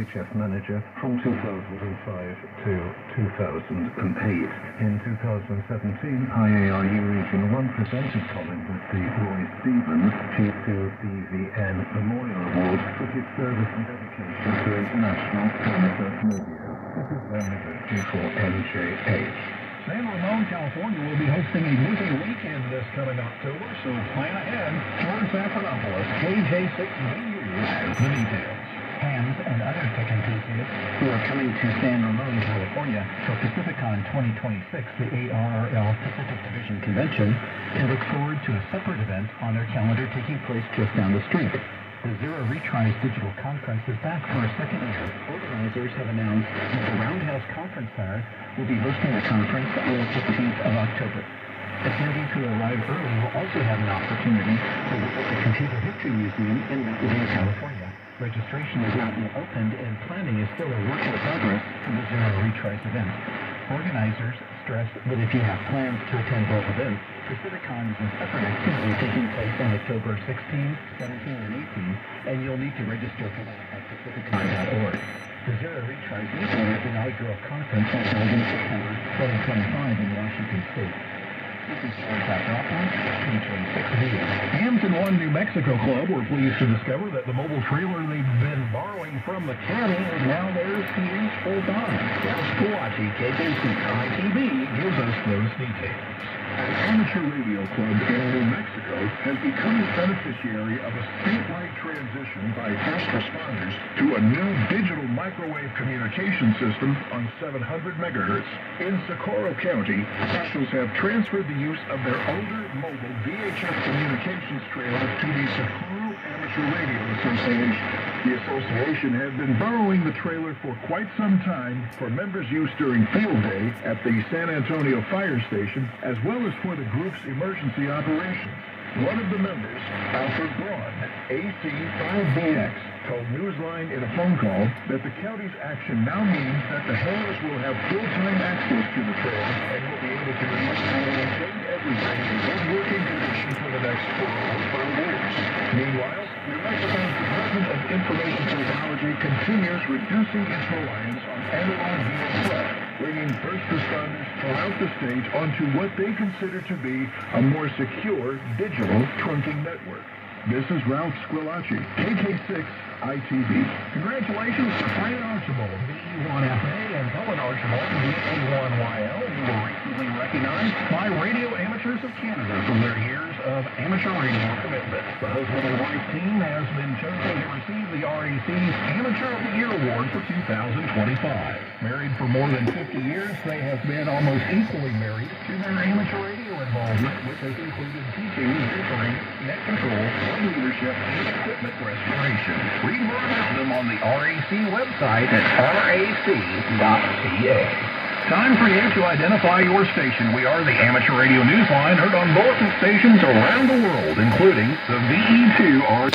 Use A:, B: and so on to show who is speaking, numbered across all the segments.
A: VHF manager from 2005 to 2008. In 2017, IARU Region 1 presented Colin with the Roy Stevens G2DVN Memorial Award for his service and dedication to international amateur radio. This is anniversary for NJH.
B: San Ramon, California will be hosting a music weekend this coming October, so plan ahead. George Zaparopoulos, KJ6VU, has the details.
C: Hams and other tech enthusiasts who are coming to San Ramon, California for PacificCon 2026, the ARRL Pacific Division Convention, can look forward to a separate event on their calendar taking place just down the street. The Zero Retries Digital Conference is back for a second year. Organizers have announced that the Roundhouse Conference Center will be hosting the conference on the 15th of October. Attendees who arrive early will also have an opportunity to visit the Computer History Museum in Mountain View, California. Registration is not yet opened, and planning is still a work in progress for the Zero Retries event. Organizers stress that if you have plans to attend both events, PacificCon is a separate activity taking place on October 16, 17, and 18, and you'll need to register for that at pacificcon.org. The Zero Retries Newsletter Inaugural Conference will hold in September 2025 in Washington State. This is George Zaparopoulos, KJ6VU.
B: Hams in One New Mexico Club were pleased to discover that the mobile trailer they've been borrowing from the county is now theirs to use full-time. Dallas Kulachi, KJCI-TV, gives us those details.
D: An amateur radio club in New Mexico has become a beneficiary of a statewide transition by first responders to a new digital microwave communication system on 700 megahertz. In Socorro County, officials have transferred the use of their older mobile VHF communications trailer to the Socorro Amateur Radio Association. The association had been borrowing the trailer for quite some time for members' use during field day at the San Antonio Fire Station, as well as for the group's emergency operations. One of the members, Alfred Braun, AC5BX, told Newsline in a phone call that the county's action now means that the haulers will have full-time access to the trailer and will be able to use and maintain everything in good working condition for the next 4 or 5 years. Meanwhile, New Mexico's Department of Information Technology continues reducing its reliance on analog VHF, bringing first responders throughout the state onto what they consider to be a more secure digital trunking network. This is Ralph Squillaci, KK6-ITV.
B: Congratulations to Fran Archibald, VE1FA, and Helen Archibald, VA1YL, who were recently recognized by Radio Amateurs of Canada for their years of amateur radio commitment. The husband and wife team has been chosen to receive the RAC's Amateur of the Year Award for 2025. Married for more than 50 years, they have been almost equally married to their amateur radio involvement, which has included teaching, mentoring, net control, leadership, and equipment restoration. Read more about them on the RAC website at rac.ca. Time for you to identify your station. We are the Amateur Radio Newsline, heard on bulletin stations around the world, including the VE2R.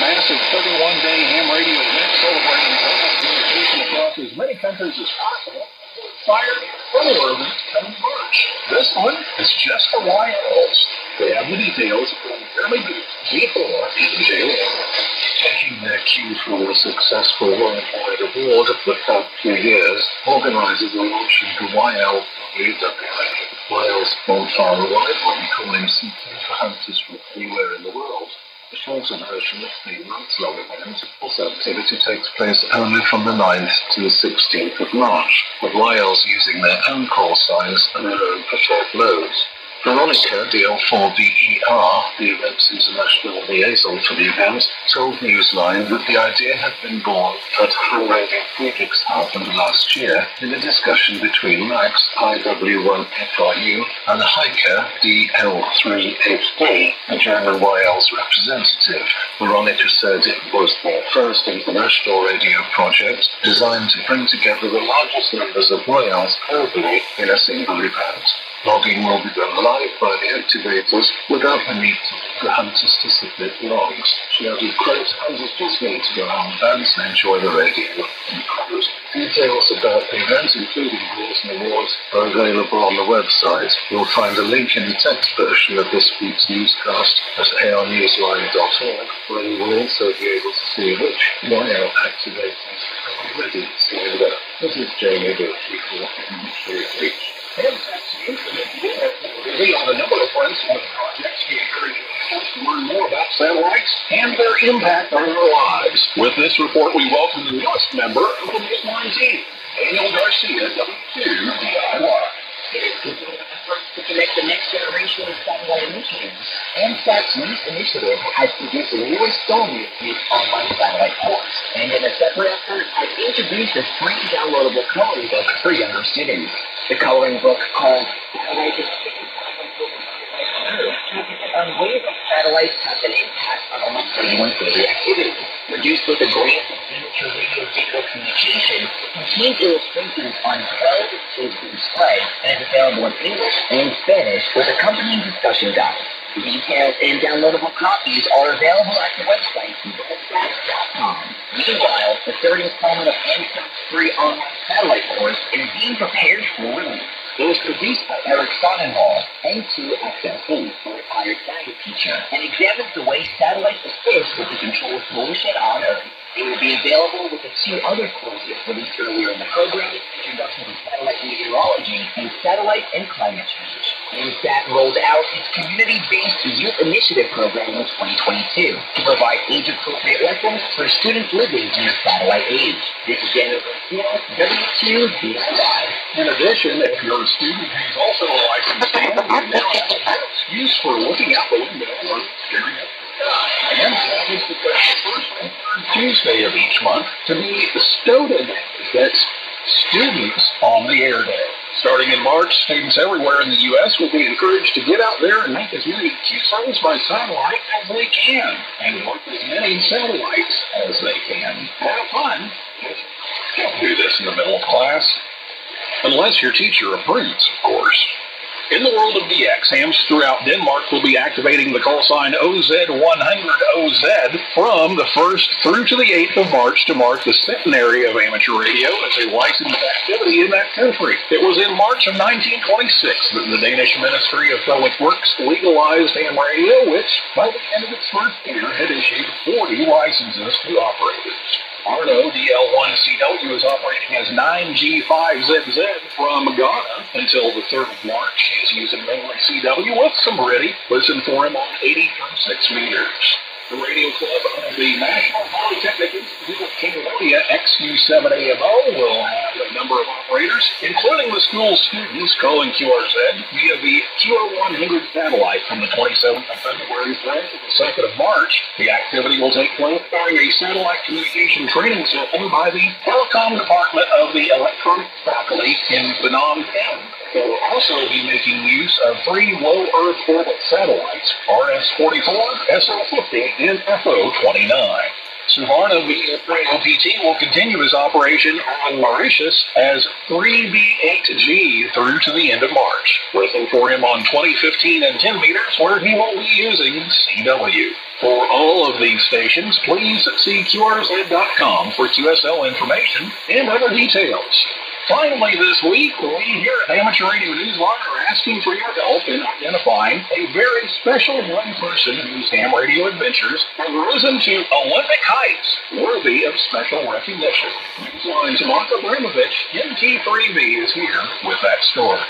D: Massive 31-day ham radio event celebrating communication across as many countries as possible. Fire further events coming March. This one is just for YLs. They have the details from Fairly Good before NJH. Taking their cue from the successful worldwide award of the past few years, organizers are launching the YLWWA. YL's Bonfire Award, what we call MCT for hunters from anywhere in the world. The shorter version of the month-long event. This activity takes place only from the 9th to the 16th of March, with YLs using their own call signs and their own preferred modes. Veronica DL4BER, the event's international liaison for the event, told Newsline that the idea had been born at Ham Radio Friedrichshafen last year in a discussion between Max, IW1FRU, and Heike, DL3FD, a German YL's representative. Veronica said it was their first international radio project designed to bring together the largest numbers of YLs globally in a single event. Logging will be done live by the activators without the need to
A: Hunters to submit logs. She argued, quote, "Hunters just need to go on events and enjoy the radio." Details about the events, including rules and awards, are available on the website. You'll find a link in the text version of this week's newscast at arnewsline.org, where you will also be able to see which wire activators are already signed up. This is Jamie Berkey for M3H.
B: Busy on a number of fronts with projects. We encourage you to learn more about satellites and their impact on our lives. With this report, we welcome the newest member of the Baseline team, Daniel Garcia, W2 DIY.
E: To connect the next generation of satellite initiatives. Endfed's newest initiative has produced a new installment of its online satellite course, and in a separate effort, has introduced a free downloadable coloring book for younger students. The coloring book, called on ways that satellites have an impact on almost everyone's daily activities. Produced with a grant from Amateur Radio Digital Communications, contains illustrations on 12 children's display and is available in English and Spanish with accompanying discussion guides. Details and downloadable copies are available at the website endfed.com. Meanwhile, the third installment of Endfed's free online satellite course is being prepared for release. It was produced by Eric Sonnenhall, N2XLE, a retired science teacher, and examines the way satellites assist with the control of pollution on Earth. It will be available with the two other courses released earlier in the program, Introduction to Satellite Meteorology and Satellite and Climate Change. Endfed rolled out its community-based youth initiative program in 2022 to provide age-appropriate lessons for students living in the satellite age. This is Daniel Garcia, W2 DIY.
B: In addition, if you're a student who's also a licensed student, you now have an excuse for looking out the window or staring at the sky. And that is the first and third Tuesday of each month to be STOTA Day. That's Students on the Air Day. Starting in March, students everywhere in the U.S. will be encouraged to get out there and make as many QSOs by satellite as they can, and work as many satellites as they can. Have fun. Don't do this in the middle of class. Unless your teacher approves, of course. In the world of DX, hams throughout Denmark will be activating the call sign OZ100OZ from the 1st through to the 8th of March to mark the centenary of amateur radio as a licensed activity in that country. It was in March of 1926 that the Danish Ministry of Public Works legalized ham radio, which, by the end of its first year, had issued 40 licenses to operators. Arno DL1CW is operating as 9G5ZZ from Ghana until the 3rd of March. He is using mainly CW with some ready. Listen for him on 80.6 meters. The radio club of the National Polytechnic Institute of Cambodia, XU7AMO, will have a number of operators, including the school students, calling QRZ via the QO100 satellite from the 27th of February through the 2nd of March. The activity will take place during a satellite communication training session by the Telecom Department of the Electronic Faculty in Phnom Penh. They will also be making use of 3 low Earth orbit satellites, RS-44, SL-50, and FO-29. Suvarna VOPT will continue his operation on Mauritius as 3B8G through to the end of March. Listen for him on 2015 and 10 meters, where he will be using CW. For all of these stations, please see QRZ.com for QSL information and other details. Finally this week, we here at Amateur Radio Newsline are asking for your help in identifying a very special young person whose ham radio adventures have risen to Olympic heights worthy of special recognition. Newsline's Mark Abramovich, MT3V, is here with that story.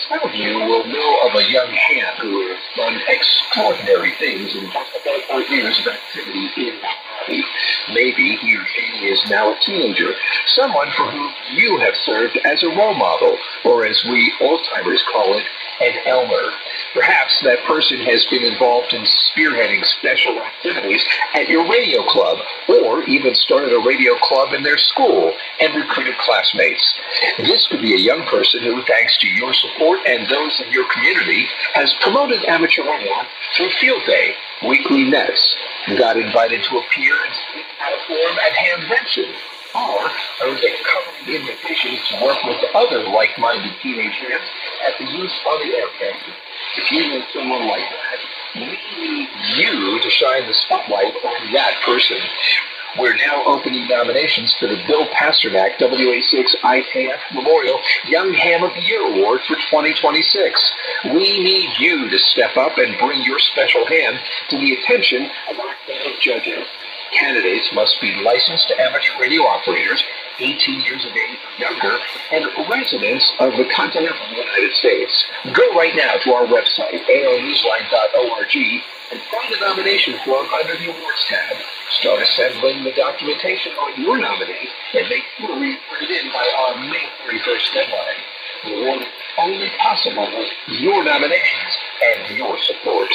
B: Some of you will know of a young ham who has done extraordinary things in just about 4 years of activity in the Army. Maybe he or she is now a teenager, someone for whom you have served as a role model, or as we old-timers call it, an Elmer. Perhaps that person has been involved in spearheading special activities at your radio club, or even started a radio club in their school and recruited classmates. This could be a young person who, thanks to your support and those in your community, has promoted amateur radio through Field Day, weekly nets, got invited to appear and speak at a forum at Hamvention, or earned a coveted invitation to work with other like-minded teenage hams at the Youth on the Air campus. If you know someone like that, we need you to shine the spotlight on that person. We're now opening nominations for the Bill Pasternak WA6 IKF Memorial Young Ham of the Year Award for 2026. We need you to step up and bring your special ham to the attention of our panel of judges. Candidates must be licensed amateur radio operators, 18 years of age or younger, and residents of the continental United States. Go right now to our website, arnewsline.org, and find a nomination form under the awards tab. Start assembling the documentation on your nominee and make sure we put it in by our May 31st deadline. The award is only possible with your nominations and your support.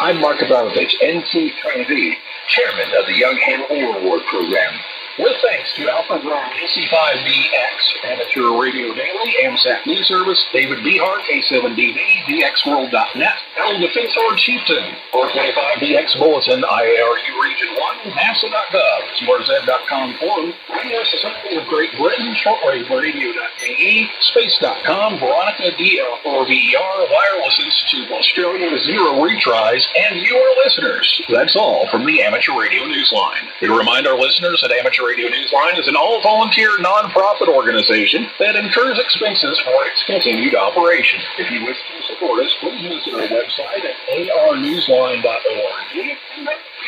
B: I'm Mark Abramovich, NT3V, Chairman of the Young Ham Award Program. With thanks to Alpha Brown, AC5BX, Amateur Radio Daily, AMSAT News Service, David Behart, A7DB, DXWorld.net, Alan Defensor Chieftain, 425BX Bulletin, IARU Region 1, NASA.gov, SmartZ.com Forum, Radio Society of Great Britain, Shortwave Radio.de, Space.com, Veronica DL4VER, Wireless Institute of Australia, Zero Retries, and your listeners. That's all from the Amateur Radio Newsline. We remind our listeners that Amateur Radio Newsline is an all-volunteer, non-profit organization that incurs expenses for its continued operation. If you wish to support us, please visit our website at arnewsline.org. We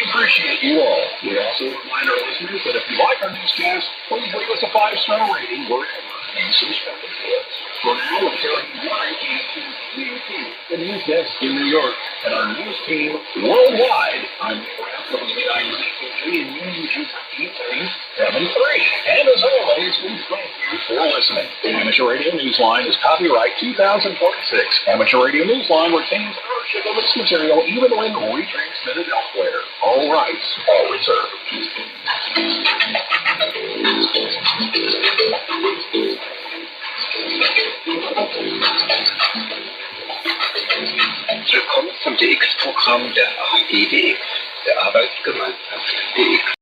B: appreciate you all. We also remind our listeners that if you like our newscast, please leave us a 5-star rating wherever you subscribe to us. For now, until you like the news desk in New York and our news team worldwide, I'm Ralph WINC3 and UG73. And as always, we thank you for listening. Amateur Radio Newsline is copyright 2046. Amateur Radio Newsline retains ownership of its material even when retransmitted elsewhere. All rights are reserved.
E: Willkommen zum DX-Programm der ARD, der Arbeitsgemeinschaft DX.